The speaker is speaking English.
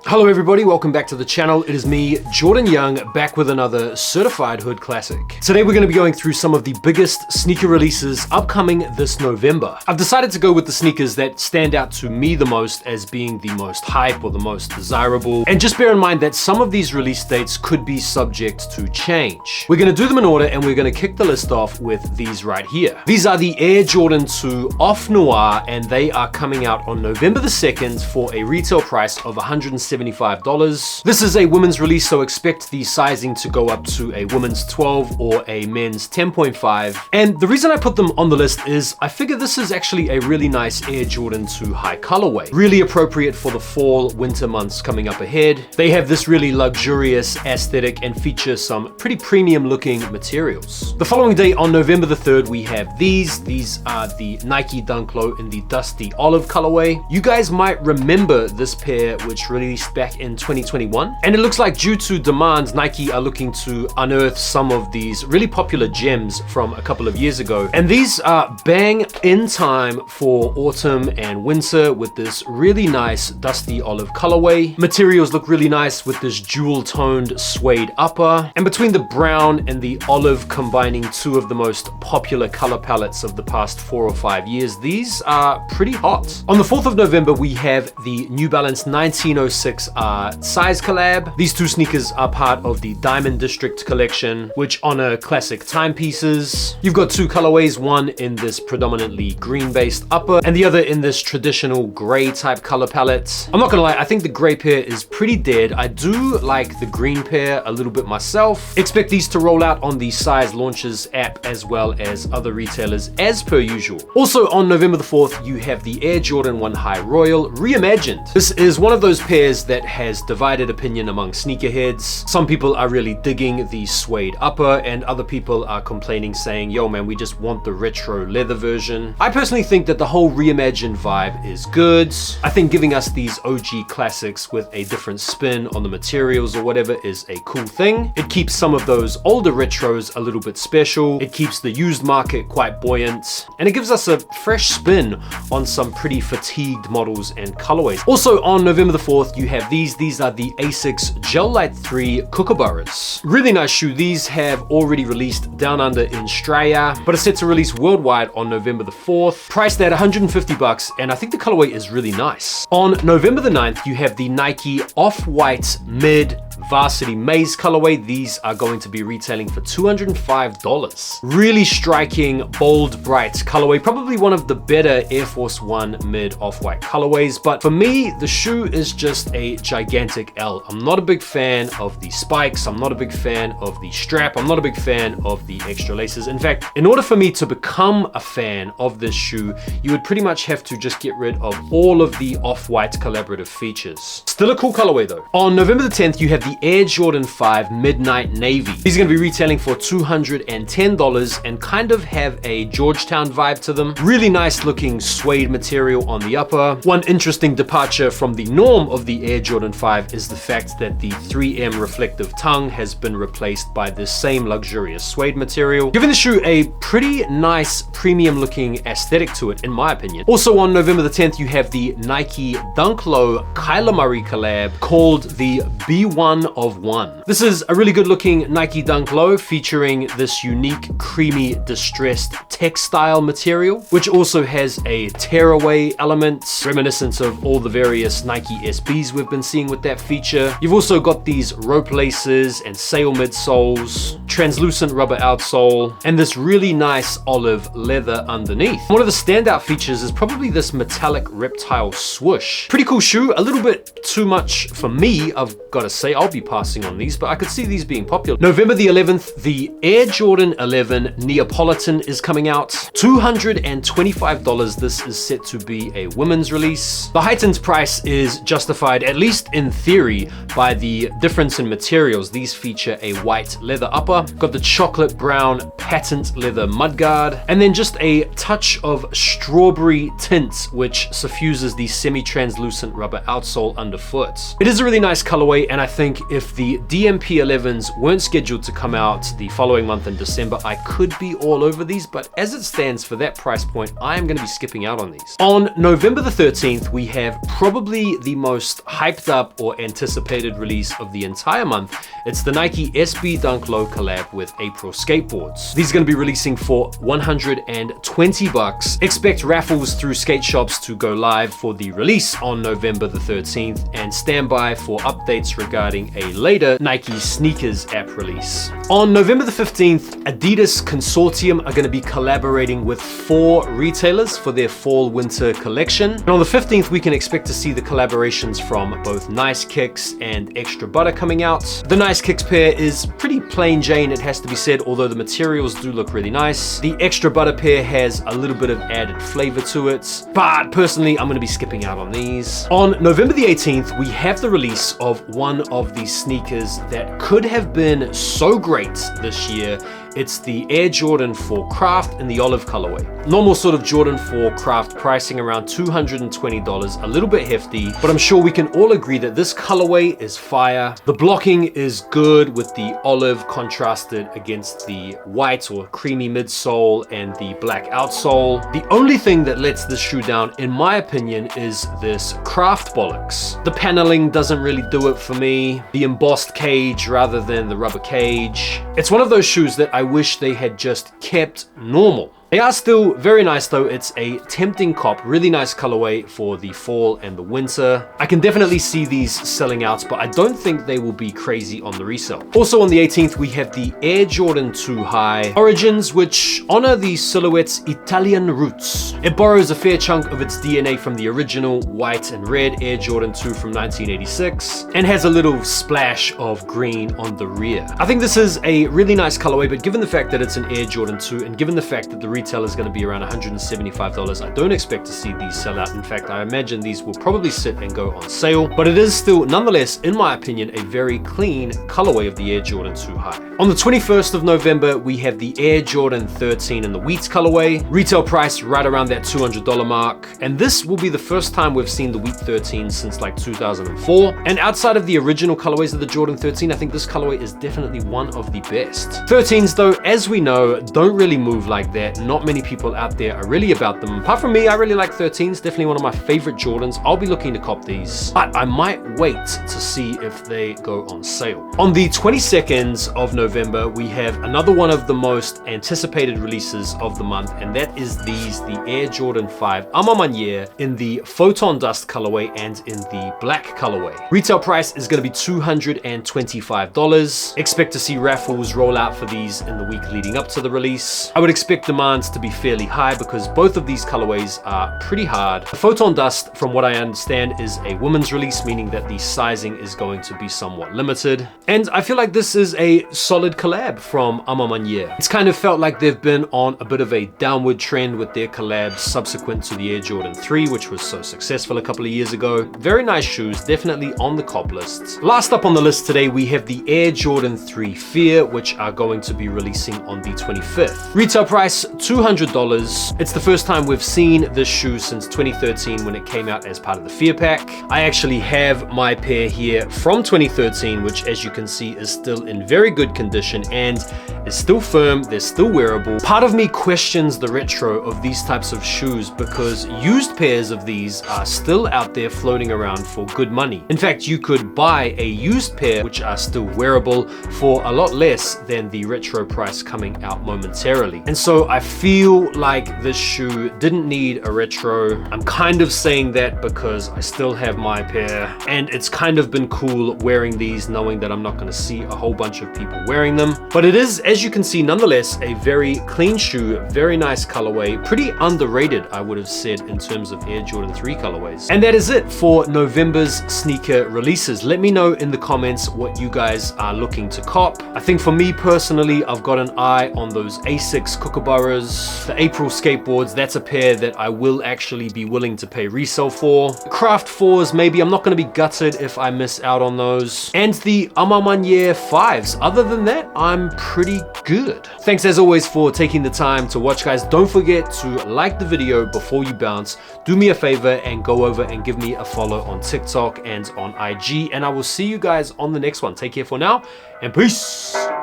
Hello everybody, welcome back to the channel. It is me, Jordan Young, back with another certified hood classic. Today we're going to be going through some of the biggest sneaker releases upcoming this November. I've decided to go with the sneakers that stand out to me the most as being the most hype or the most desirable. And just bear in mind that some of these release dates could be subject to change. We're going to do them in order and we're going to kick the list off with these right here. These are the Air Jordan 2 Off Noir and they are coming out on November the 2nd for a retail price of $175. This is a women's release, so expect the sizing to go up to a women's 12 or a men's 10.5. And the reason I put them on the list is I figure this is actually a really nice Air Jordan 2 high colorway. Really appropriate for the fall, winter months coming up ahead. They have this really luxurious aesthetic and feature some pretty premium looking materials. The following day on November the 3rd, we have these. These are the Nike Dunlow in the dusty olive colorway. You guys might remember this pair, which released back in 2021. And it looks like due to demand, Nike are looking to unearth some of these really popular gems from a couple of years ago. And these are bang in time for autumn and winter with this really nice dusty olive colorway. Materials look really nice with this jewel toned suede upper. And between the brown and the olive combining two of the most popular color palettes of the past 4 or 5 years, these are pretty hot. On the 4th of November, we have the New Balance 1906 size collab. These two sneakers are part of the Diamond District collection, which honor classic timepieces. You've got two colorways, one in this predominantly green-based upper and the other in this traditional gray type color palette. I'm not gonna lie, I think the gray pair is pretty dead. I do like the green pair a little bit myself. Expect these to roll out on the Size Launches app as well as other retailers as per usual. Also on November the 4th, you have the Air Jordan 1 High Royal reimagined. This is one of those pairs that has divided opinion among sneakerheads. Some people are really digging the suede upper and other people are complaining saying, yo man, we just want the retro leather version. I personally think that the whole reimagined vibe is good. I think giving us these OG classics with a different spin on the materials or whatever is a cool thing. It keeps some of those older retros a little bit special. It keeps the used market quite buoyant and it gives us a fresh spin on some pretty fatigued models and colorways. Also on November the 4th, you have these are the Asics Gel Light 3 Kookaburras. Really nice shoe. These have already released down under in Australia, but are set to release worldwide on November the 4th. Priced at $150, and I think the colorway is really nice. On November the 9th, you have the Nike Off-White Mid Varsity Maze colorway. These are going to be retailing for $205. Really striking, bold, bright colorway. Probably one of the better Air Force One Mid Off-White colorways, but for me, the shoe is just a gigantic L. I'm not a big fan of the spikes. I'm not a big fan of the strap. I'm not a big fan of the extra laces. In fact, in order for me to become a fan of this shoe, you would pretty much have to just get rid of all of the Off-White collaborative features. Still a cool colorway though. On November the 10th, you have the Air Jordan 5 Midnight Navy. These are going to be retailing for $210 and kind of have a Georgetown vibe to them. Really nice looking suede material on the upper. One interesting departure from the norm of the Air Jordan 5 is the fact that the 3M reflective tongue has been replaced by this same luxurious suede material, giving the shoe a pretty nice premium looking aesthetic to it in my opinion. Also on November the 10th, you have the Nike Dunlow Kyler Murray collab called the B1 of 1. This is a really good looking Nike Dunlow featuring this unique creamy distressed textile material, which also has a tearaway element reminiscent of all the various Nike SBs we've been seeing with that feature. You've also got these rope laces and sail midsoles, translucent rubber outsole, and this really nice olive leather underneath. One of the standout features is probably this metallic reptile swoosh. Pretty cool shoe, a little bit too much for me, I've got to say. I'll be passing on these, but I could see these being popular. November the 11th, the Air Jordan 11 Neapolitan is coming out. $225. This is set to be a women's release. The heightened price is justified, at least in theory, by the difference in materials. These feature a white leather upper, got the chocolate brown patent leather mudguard, and then just a touch of strawberry tint, which suffuses the semi-translucent rubber outsole underfoot. It is a really nice colorway, and I think if the DMP11s weren't scheduled to come out the following month in December, I could be all over these, but as it stands for that price point, I am going to be skipping out on these. On November the 13th, we have probably the most hyped up or anticipated release of the entire month. It's the Nike SB Dunow collab with April Skateboards. These are going to be releasing for $120. Expect raffles through skate shops to go live for the release on November the 13th, and stand by for updates regarding a later Nike sneakers app release. On November the 15th, Adidas Consortium are going to be collaborating with 4 retailers for their fall-winter collection. And on the 15th, we can expect to see the collaborations from both Nice Kicks and Extra Butter coming out. The Nice Kicks pair is pretty plain Jane, it has to be said, although the materials do look really nice. The Extra Butter pair has a little bit of added flavor to it, but personally, I'm going to be skipping out on these. On November the 18th, we have the release of one of these sneakers that could have been so great this year. It's the Air Jordan 4 Craft in the olive colorway. Normal sort of Jordan 4 Craft pricing around $220, a little bit hefty, but I'm sure we can all agree that this colorway is fire. The blocking is good with the olive contrasted against the white or creamy midsole and the black outsole. The only thing that lets this shoe down, in my opinion, is this craft bollocks. The paneling doesn't really do it for me. The embossed cage rather than the rubber cage. It's one of those shoes that I wish they had just kept normal. They are still very nice though. It's a tempting cop, really nice colorway for the fall and the winter. I can definitely see these selling out, but I don't think they will be crazy on the resale. Also on the 18th, we have the Air Jordan 2 High Origins, which honor the silhouette's Italian roots. It borrows a fair chunk of its DNA from the original white and red Air Jordan 2 from 1986, and has a little splash of green on the rear. I think this is a really nice colorway, but given the fact that it's an Air Jordan 2, and given the fact that the retail is going to be around $175, I don't expect to see these sell out. In fact, I imagine these will probably sit and go on sale, but it is still nonetheless, in my opinion, a very clean colorway of the Air Jordan 2 High. On the 21st of November, we have the Air Jordan 13 in the wheat colorway. Retail price right around that $200 mark, and this will be the first time we've seen the wheat 13 since like 2004. And outside of the original colorways of the Jordan 13, I think this colorway is definitely one of the best. 13s though, as we know, don't really move like that. Not many people out there are really about them. Apart from me, I really like 13s, definitely one of my favorite Jordans. I'll be looking to cop these, but I might wait to see if they go on sale. On the 22nd of November, we have another one of the most anticipated releases of the month, and that is the Air Jordan 5 Amman in the Photon Dust colorway and in the black colorway. Retail price is going to be $225. Expect to see raffles roll out for these in the week leading up to the release. I would expect demand to be fairly high because both of these colorways are pretty hard. The Photon Dust, from what I understand, is a women's release, meaning that the sizing is going to be somewhat limited. And I feel like this is a solid collab from Amman. It's kind of felt like they've been on a bit of a downward trend with their collabs subsequent to the Air Jordan 3, which was so successful a couple of years ago. Very nice shoes, definitely on the cop list. Last up on the list today, we have the Air Jordan 3 Fear, which are going to be releasing on the 25th. Retail price $200. It's the first time we've seen this shoe since 2013 when it came out as part of the Fear Pack. I actually have my pair here from 2013, which as you can see is still in very good condition and is still firm, they're still wearable. Part of me questions the retro of these types of shoes because used pairs of these are still out there floating around for good money. In fact, you could buy a used pair which are still wearable for a lot less than the retro price coming out momentarily. And so I feel like this shoe didn't need a retro. I'm kind of saying that because I still have my pair and it's kind of been cool wearing these knowing that I'm not going to see a whole bunch of people wearing them. But it is, as you can see, nonetheless a very clean shoe, very nice colorway, pretty underrated I would have said in terms of Air Jordan 3 colorways. And that is it for November's sneaker releases. Let me know in the comments what you guys are looking to cop. I think for me personally, I've got an eye on those Asics Kookaburras. those. The April skateboards, that's a pair that I will actually be willing to pay resale for. The Craft 4s, maybe I'm not going to be gutted if I miss out on those. And the Amman 5s. Other than that, I'm pretty good. Thanks as always for taking the time to watch, guys. Don't forget to like the video before you bounce. Do me a favor and go over and give me a follow on TikTok and on IG. And I will see you guys on the next one. Take care for now and peace.